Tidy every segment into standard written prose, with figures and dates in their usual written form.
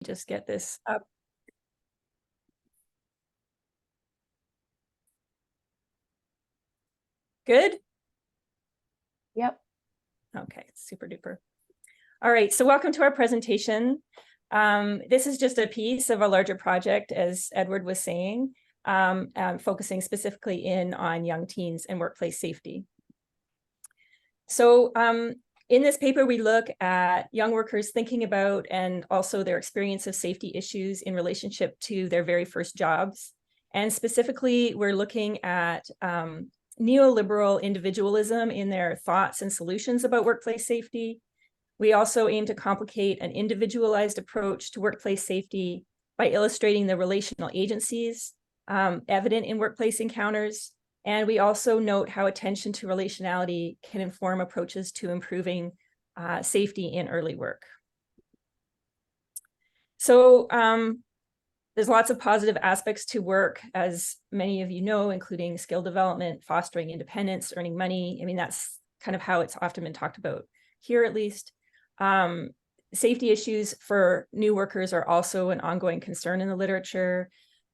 Just get this up. Good? Yep. Okay, super duper. All right, so welcome to our presentation. This is just a piece of a larger project, as Edward was saying, focusing specifically in on young teens and workplace safety. So in this paper, we look at young workers thinking about and also their experience of safety issues in relationship to their very first jobs. And specifically, we're looking at neoliberal individualism in their thoughts and solutions about workplace safety. We also aim to complicate an individualized approach to workplace safety by illustrating the relational agencies evident in workplace encounters. And we also note how attention to relationality can inform approaches to improving safety in early work. So there's lots of positive aspects to work, as many of you know, including skill development, fostering independence, earning money. I mean, that's kind of how it's often been talked about here, at least. Safety issues for new workers are also an ongoing concern in the literature.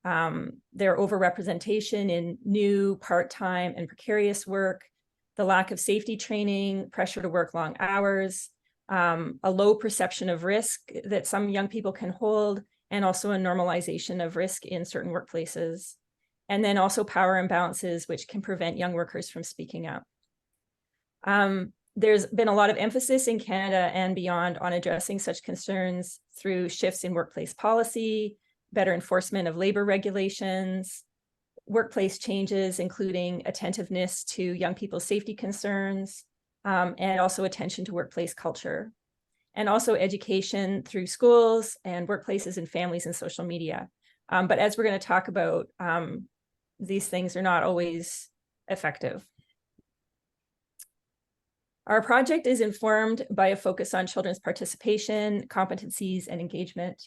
Their overrepresentation in new, part-time, and precarious work, the lack of safety training, pressure to work long hours, a low perception of risk that some young people can hold, and also a normalization of risk in certain workplaces. And then also power imbalances, which can prevent young workers from speaking up. There's been a lot of emphasis in Canada and beyond on addressing such concerns through shifts in workplace policy, better enforcement of labor regulations, workplace changes, including attentiveness to young people's safety concerns, and also attention to workplace culture, and also education through schools and workplaces and families and social media. But as we're going to talk about, these things are not always effective. Our project is informed by a focus on children's participation, competencies, and engagement,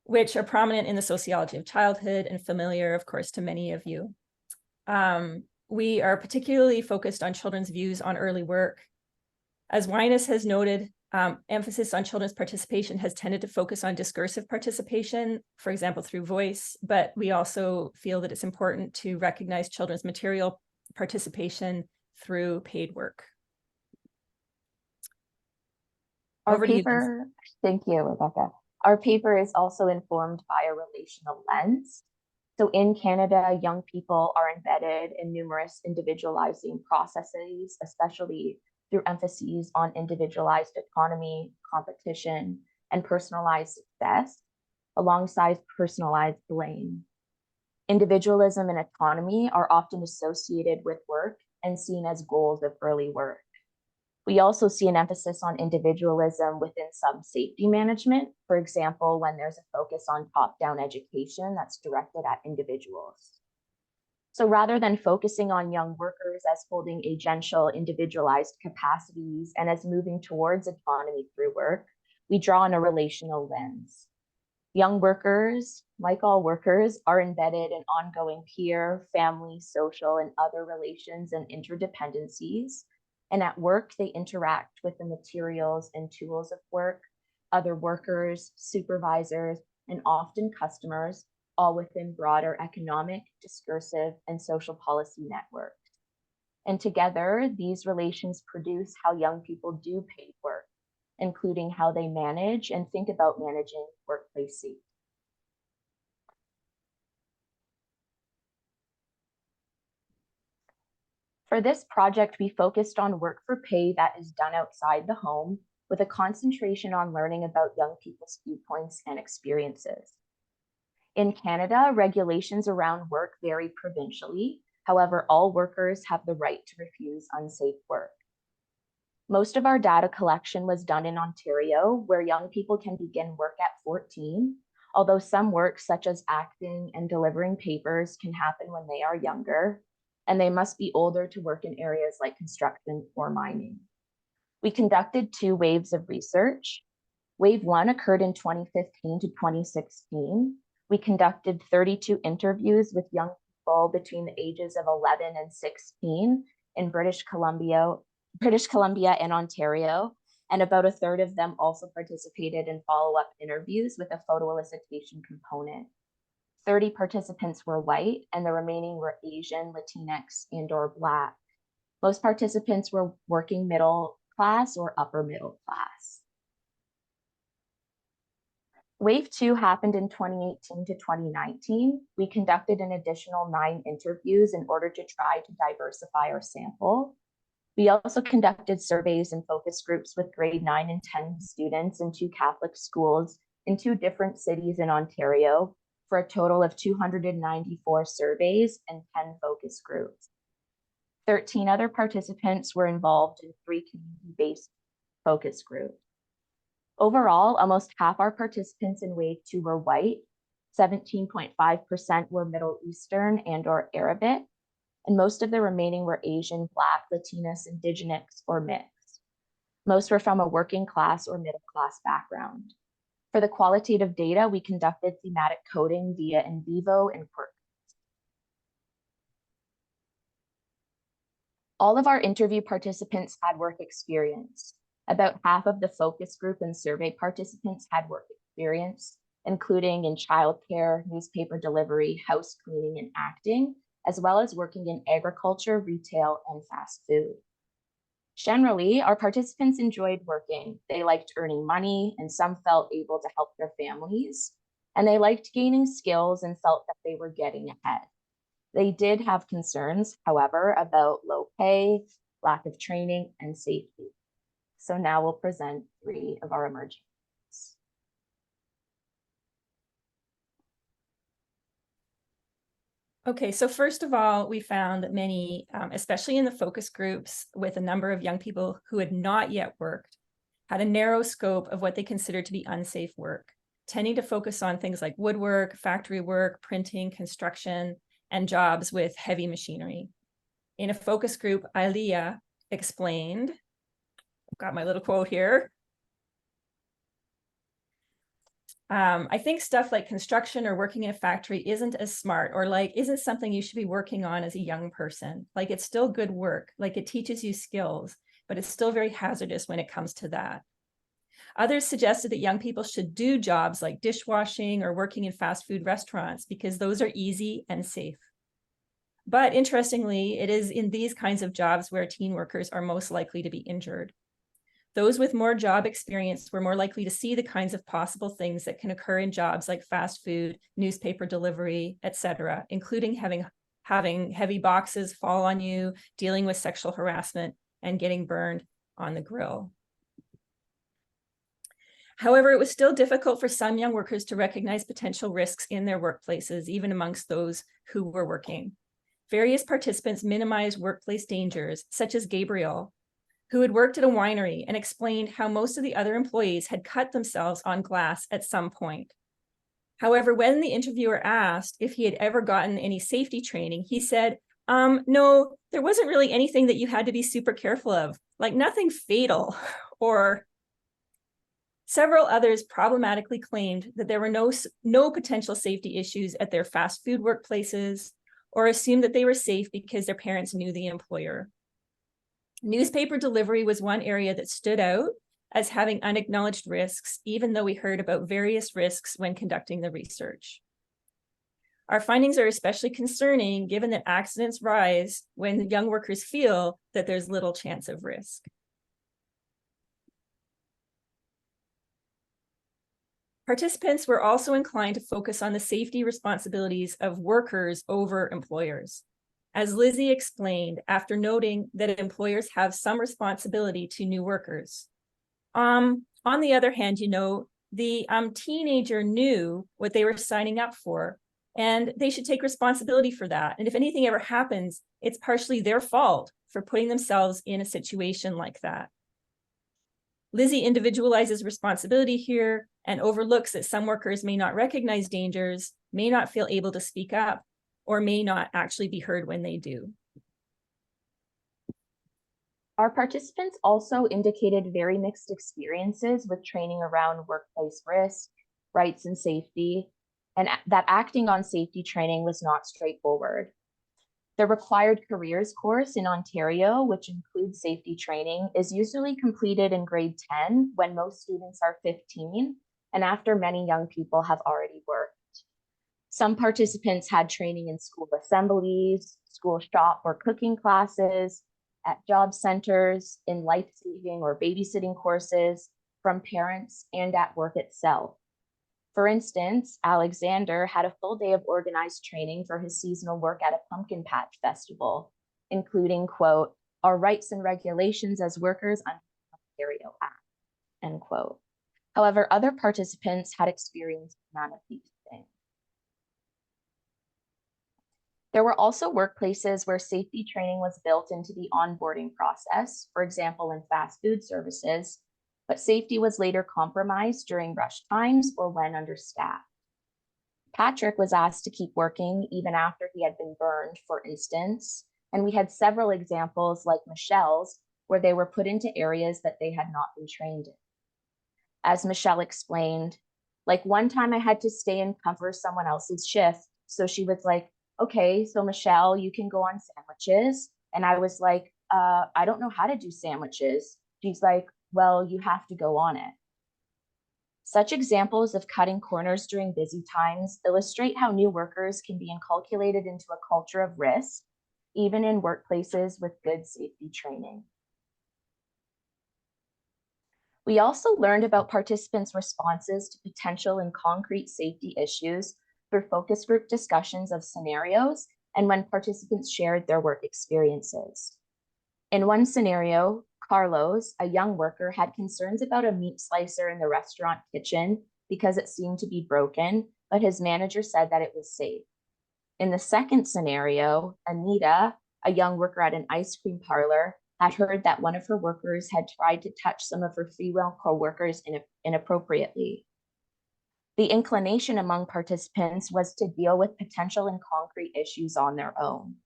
which are prominent in the sociology of childhood and familiar, of course, to many of you. We are particularly focused on children's views on early work. As Wynas has noted, emphasis on children's participation has tended to focus on discursive participation, for example, through voice, but we also feel that it's important to recognize children's material participation through paid work. Our paper, thank you, Rebecca. Our paper is also informed by a relational lens. So in Canada, young people are embedded in numerous individualizing processes, especially through emphases on individualized autonomy, competition, and personalized success, alongside personalized blame. Individualism and autonomy are often associated with work and seen as goals of early work. We also see an emphasis on individualism within some safety management, for example, when there's a focus on top-down education that's directed at individuals. So rather than focusing on young workers as holding agential, individualized capacities and as moving towards autonomy through work, we draw on a relational lens. Young workers, like all workers, are embedded in ongoing peer, family, social, and other relations and interdependencies. And at work, they interact with the materials and tools of work, other workers, supervisors, and often customers, all within broader economic, discursive, and social policy networks. And together, these relations produce how young people do paid work, including how they manage and think about managing workplace safety. For this project, we focused on work for pay that is done outside the home, with a concentration on learning about young people's viewpoints and experiences. In Canada, regulations around work vary provincially. However, all workers have the right to refuse unsafe work. Most of our data collection was done in Ontario, where young people can begin work at 14, although some work, such as acting and delivering papers, can happen when they are younger, and they must be older to work in areas like construction or mining. We conducted 2 waves of research. Wave 1 occurred in 2015 to 2016. We conducted 32 interviews with young people between the ages of 11 and 16 in British Columbia and Ontario. and about a third of them also participated in follow-up interviews with a photo elicitation component. 30 participants were white, and the remaining were Asian, Latinx, and/or Black. Most participants were working middle class or upper middle class. Wave 2 happened in 2018 to 2019. We conducted an additional 9 interviews in order to try to diversify our sample. We also conducted surveys and focus groups with grade 9 and 10 students in 2 Catholic schools in 2 different cities in Ontario for a total of 294 surveys and 10 focus groups. 13 other participants were involved in 3 community-based focus groups. Overall, almost half our participants in Wave 2 were white, 17.5% were Middle Eastern and/or Arabic, and most of the remaining were Asian, Black, Latinx, Indigenous, or mixed. Most were from a working class or middle class background. For the qualitative data, we conducted thematic coding via in vivo and quirk. All of our interview participants had work experience. About half of the focus group and survey participants had work experience, including in childcare, newspaper delivery, house cleaning, and acting, as well as working in agriculture, retail, and fast food. Generally, our participants enjoyed working. They liked earning money, and some felt able to help their families, and they liked gaining skills and felt that they were getting ahead. They did have concerns, however, about low pay, lack of training, and safety. So now we'll present 3 of our emerging ones. Okay, so first of all, we found that many, especially in the focus groups with a number of young people who had not yet worked, had a narrow scope of what they considered to be unsafe work, tending to focus on things like woodwork, factory work, printing, construction, and jobs with heavy machinery. In a focus group, Ilea explained, I've got my little quote here, I think stuff like construction or working in a factory isn't as smart, or like isn't something you should be working on as a young person. Like it's still good work, like it teaches you skills, but it's still very hazardous when it comes to that. Others suggested that young people should do jobs like dishwashing or working in fast food restaurants because those are easy and safe. But interestingly, it is in these kinds of jobs where teen workers are most likely to be injured. Those with more job experience were more likely to see the kinds of possible things that can occur in jobs like fast food, newspaper delivery, etc., including having heavy boxes fall on you, dealing with sexual harassment, and getting burned on the grill. However, it was still difficult for some young workers to recognize potential risks in their workplaces, even amongst those who were working. Various participants minimized workplace dangers, such as Gabriel, who had worked at a winery and explained how most of the other employees had cut themselves on glass at some point. However, when the interviewer asked if he had ever gotten any safety training, he said, no, there wasn't really anything that you had to be super careful of, like nothing fatal. Or several others problematically claimed that there were no potential safety issues at their fast food workplaces, or assumed that they were safe because their parents knew the employer. Newspaper delivery was one area that stood out as having unacknowledged risks, even though we heard about various risks when conducting the research. Our findings are especially concerning given that accidents rise when young workers feel that there's little chance of risk. Participants were also inclined to focus on the safety responsibilities of workers over employers. As Lindsay explained, after noting that employers have some responsibility to new workers. On the other hand, the teenager knew what they were signing up for, and they should take responsibility for that. And if anything ever happens, it's partially their fault for putting themselves in a situation like that. Lindsay individualizes responsibility here and overlooks that some workers may not recognize dangers, may not feel able to speak up, or may not actually be heard when they do. Our participants also indicated very mixed experiences with training around workplace risk, rights and safety, and that acting on safety training was not straightforward. The required careers course in Ontario, which includes safety training, is usually completed in grade 10 when most students are 15 and after many young people have already worked. Some participants had training in school assemblies, school shop or cooking classes, at job centers, in life-saving or babysitting courses, from parents, and at work itself. For instance, Alexander had a full day of organized training for his seasonal work at a pumpkin patch festival, including, quote, our rights and regulations as workers under the Ontario Act, end quote. However, other participants had experienced none of these things. There were also workplaces where safety training was built into the onboarding process, for example, in fast food services, but safety was later compromised during rush times or when understaffed. Patrick was asked to keep working even after he had been burned, for instance, and we had several examples like Michelle's, where they were put into areas that they had not been trained in. As Michelle explained, like one time I had to stay and cover someone else's shift. So she was like, okay, so Michelle, you can go on sandwiches. And I was like, I don't know how to do sandwiches. She's like, well, you have to go on it. Such examples of cutting corners during busy times illustrate how new workers can be inculcated into a culture of risk, even in workplaces with good safety training. We also learned about participants' responses to potential and concrete safety issues through focus group discussions of scenarios and when participants shared their work experiences. In one scenario, Carlos, a young worker, had concerns about a meat slicer in the restaurant kitchen because it seemed to be broken, but his manager said that it was safe. In the second scenario, Anita, a young worker at an ice cream parlor, had heard that one of her workers had tried to touch some of her female co-workers inappropriately. The inclination among participants was to deal with potential and concrete issues on their own.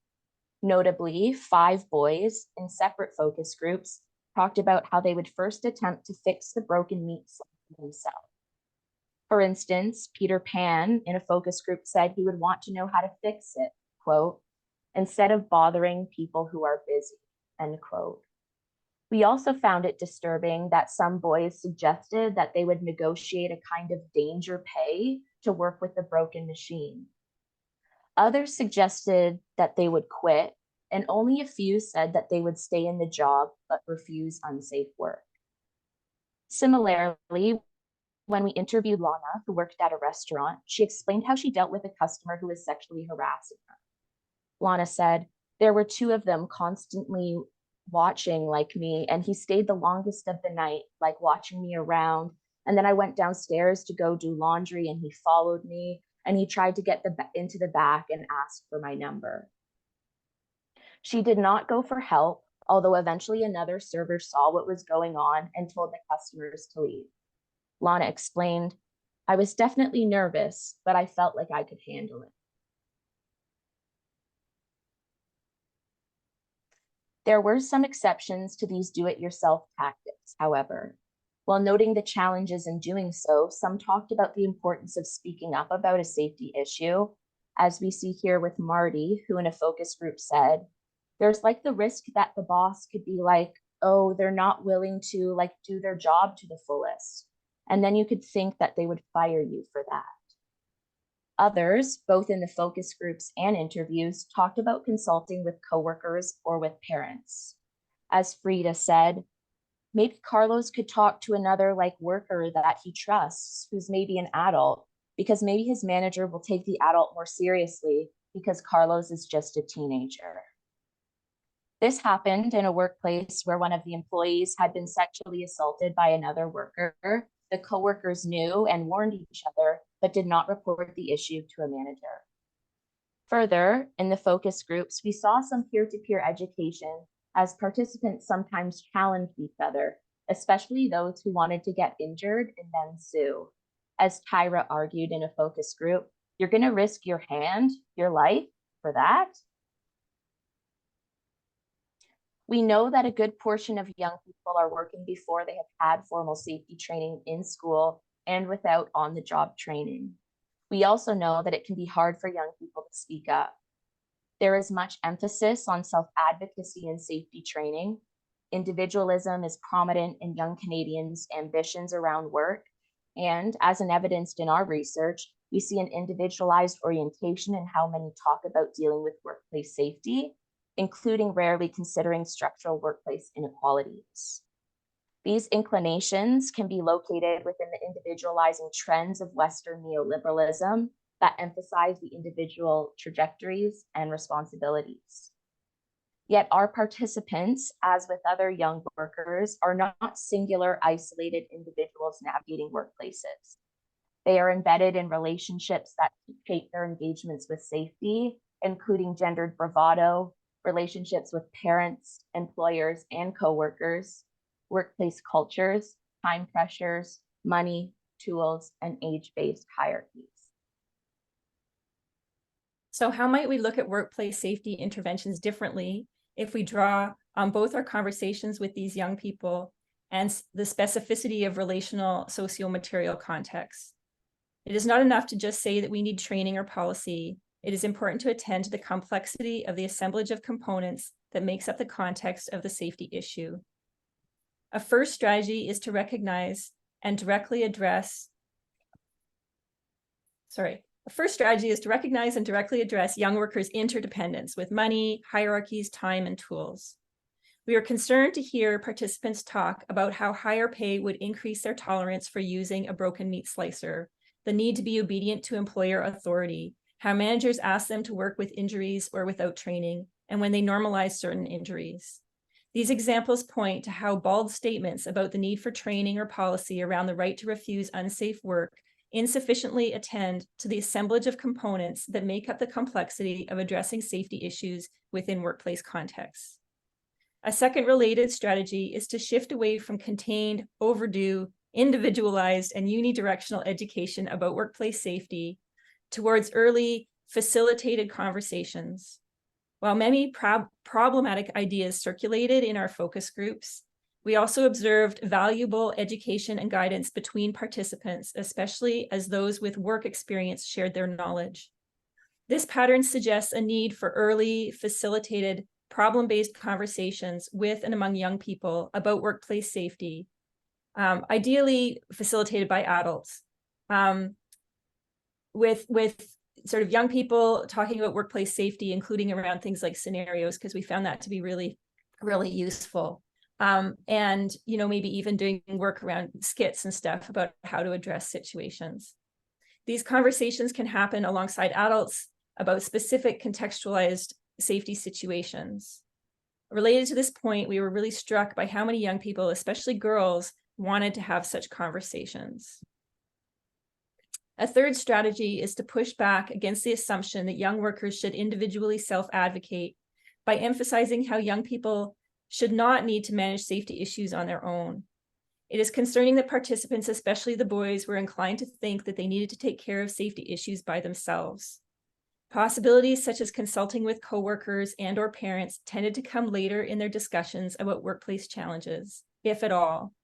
Notably, 5 boys in separate focus groups talked about how they would first attempt to fix the broken meat slicer themselves. For instance, Peter Pan in a focus group said he would want to know how to fix it, quote, instead of bothering people who are busy, end quote. We also found it disturbing that some boys suggested that they would negotiate a kind of danger pay to work with the broken machine. Others suggested that they would quit, and only a few said that they would stay in the job but refuse unsafe work. Similarly, when we interviewed Lana, who worked at a restaurant, she explained how she dealt with a customer who was sexually harassing her. Lana said, there were 2 of them constantly watching like me, and he stayed the longest of the night, like watching me around. And then I went downstairs to go do laundry and he followed me and he tried to get into the back and ask for my number. She did not go for help, although eventually another server saw what was going on and told the customers to leave. Lana explained, I was definitely nervous, but I felt like I could handle it. There were some exceptions to these do-it-yourself tactics, however. While noting the challenges in doing so, some talked about the importance of speaking up about a safety issue, as we see here with Marty, who in a focus group said, there's like the risk that the boss could be like, oh, they're not willing to like do their job to the fullest. And then you could think that they would fire you for that. Others, both in the focus groups and interviews, talked about consulting with coworkers or with parents. As Frida said, maybe Carlos could talk to another like worker that he trusts, who's maybe an adult, because maybe his manager will take the adult more seriously because Carlos is just a teenager. This happened in a workplace where one of the employees had been sexually assaulted by another worker. The coworkers knew and warned each other, but did not report the issue to a manager. Further, in the focus groups, we saw some peer-to-peer education as participants sometimes challenged each other, especially those who wanted to get injured and then sue. As Tyra argued in a focus group, you're going to risk your hand, your life for that? We know that a good portion of young people are working before they have had formal safety training in school and without on-the-job training. We also know that it can be hard for young people to speak up. There is much emphasis on self-advocacy and safety training. Individualism is prominent in young Canadians' ambitions around work. And as evidenced in our research, we see an individualized orientation in how many talk about dealing with workplace safety, including rarely considering structural workplace inequalities. These inclinations can be located within the individualizing trends of Western neoliberalism that emphasize the individual trajectories and responsibilities. Yet our participants, as with other young workers, are not singular, isolated individuals navigating workplaces. They are embedded in relationships that shape their engagements with safety, including gendered bravado, relationships with parents, employers, and coworkers, workplace cultures, time pressures, money, tools, and age-based hierarchies. So how might we look at workplace safety interventions differently if we draw on both our conversations with these young people and the specificity of relational socio-material contexts? It is not enough to just say that we need training or policy. It is important to attend to the complexity of the assemblage of components that makes up the context of the safety issue. A first strategy is to recognize and directly address young workers' interdependence with money, hierarchies, time, and tools. We are concerned to hear participants talk about how higher pay would increase their tolerance for using a broken meat slicer, the need to be obedient to employer authority, how managers ask them to work with injuries or without training, and when they normalize certain injuries. These examples point to how bald statements about the need for training or policy around the right to refuse unsafe work insufficiently attend to the assemblage of components that make up the complexity of addressing safety issues within workplace contexts. A second related strategy is to shift away from contained, overdue, individualized, and unidirectional education about workplace safety towards early, facilitated conversations. While many problematic ideas circulated in our focus groups, we also observed valuable education and guidance between participants, especially as those with work experience shared their knowledge. This pattern suggests a need for early, facilitated, problem-based conversations with and among young people about workplace safety, ideally facilitated by adults, with sort of young people talking about workplace safety, including around things like scenarios, because we found that to be really, really useful. And, you know, maybe even doing work around skits and stuff about how to address situations. These conversations can happen alongside adults about specific contextualized safety situations. Related to this point, we were really struck by how many young people, especially girls, wanted to have such conversations. A third strategy is to push back against the assumption that young workers should individually self-advocate by emphasizing how young people should not need to manage safety issues on their own. It is concerning that participants, especially the boys, were inclined to think that they needed to take care of safety issues by themselves. Possibilities such as consulting with coworkers and/or parents tended to come later in their discussions about workplace challenges, if at all.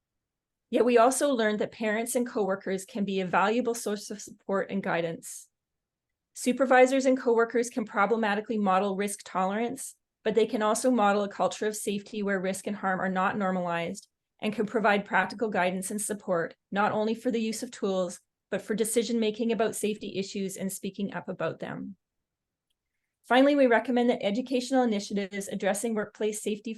Yet we also learned that parents and coworkers can be a valuable source of support and guidance. Supervisors and coworkers can problematically model risk tolerance, but they can also model a culture of safety where risk and harm are not normalized and can provide practical guidance and support, not only for the use of tools, but for decision-making about safety issues and speaking up about them. Finally, we recommend that educational initiatives addressing workplace safety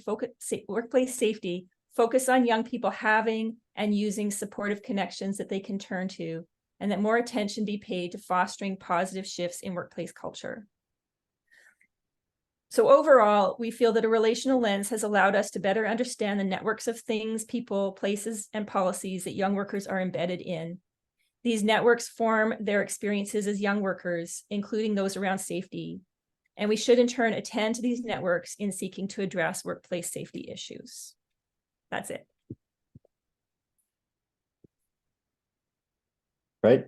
focus on young people having and using supportive connections that they can turn to, and that more attention be paid to fostering positive shifts in workplace culture. So overall, we feel that a relational lens has allowed us to better understand the networks of things, people, places, and policies that young workers are embedded in. These networks form their experiences as young workers, including those around safety. And we should in turn attend to these networks in seeking to address workplace safety issues. That's it. Right.